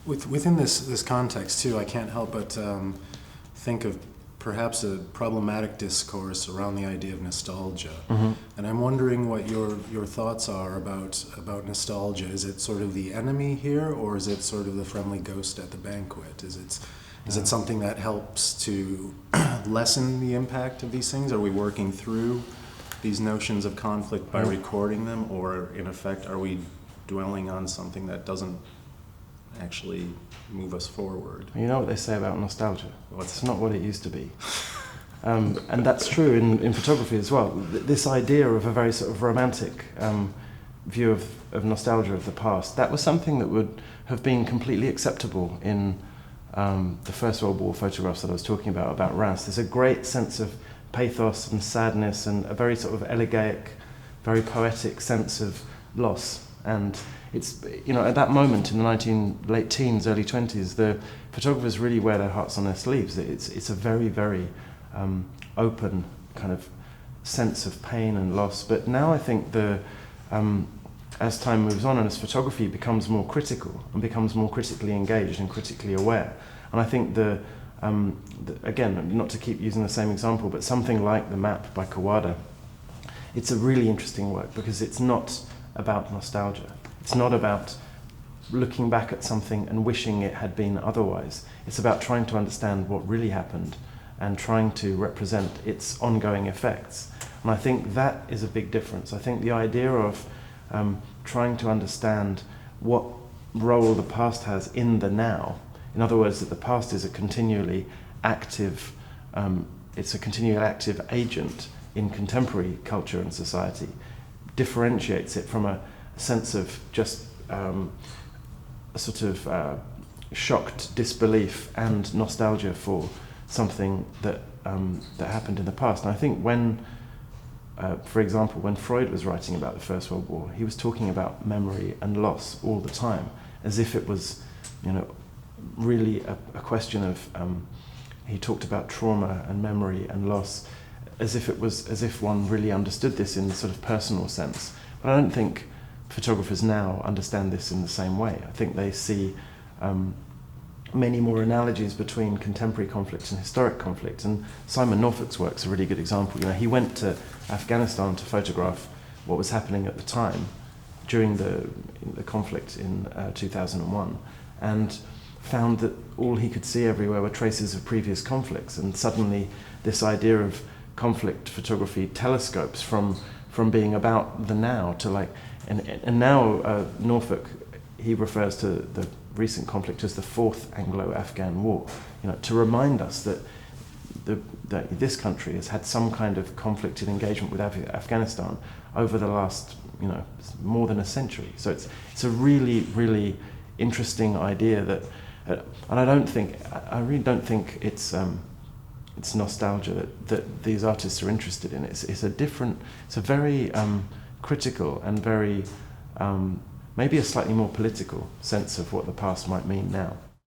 Within this context too, I can't help but think of perhaps a problematic discourse around the idea of nostalgia. Mm-hmm. And I'm wondering what your thoughts are about nostalgia. Is it sort of the enemy here, or is it sort of the friendly ghost at the banquet? Is it something that helps to lessen the impact of these things? Are we working through these notions of conflict by recording them, or in effect are we dwelling on something that doesn't actually move us forward? You know what they say about nostalgia? It's not what it used to be. And that's true in photography as well. This idea of a very sort of romantic view of nostalgia of the past, that was something that would have been completely acceptable in the First World War photographs that I was talking about Reims. There's a great sense of pathos and sadness and a very sort of elegiac, very poetic sense of loss. And it's, at that moment in the late teens, early 20s, the photographers really wear their hearts on their sleeves. It's a very, very open kind of sense of pain and loss. But now I think as time moves on and as photography becomes more critical and becomes more critically engaged and critically aware, and I think again, not to keep using the same example, but something like The Map by Kawada, it's a really interesting work because it's not about nostalgia. It's not about looking back at something and wishing it had been otherwise. It's about trying to understand what really happened and trying to represent its ongoing effects. And I think that is a big difference. I think the idea of trying to understand what role the past has in the now, in other words, that the past is a continually active, active agent in contemporary culture and society, differentiates it from a sense of just a sort of shocked disbelief and nostalgia for something that happened in the past. And I think for example, when Freud was writing about the First World War, he was talking about memory and loss all the time, as if it was, really a question of. He talked about trauma and memory and loss, as if one really understood this in the sort of personal sense. But I don't think photographers now understand this in the same way. I think they see many more analogies between contemporary conflict and historic conflict. And Simon Norfolk's work's a really good example. He went to Afghanistan to photograph what was happening at the time during the conflict in 2001, and found that all he could see everywhere were traces of previous conflicts. And suddenly this idea of conflict photography telescopes from being about the now to and now Norfolk, he refers to the recent conflict as the Fourth Anglo-Afghan War, to remind us that this country has had some kind of conflicted engagement with Afghanistan over the last, more than a century. So it's a really, really interesting idea that, and I really don't think it's nostalgia that these artists are interested in. It's a very critical and very maybe a slightly more political sense of what the past might mean now.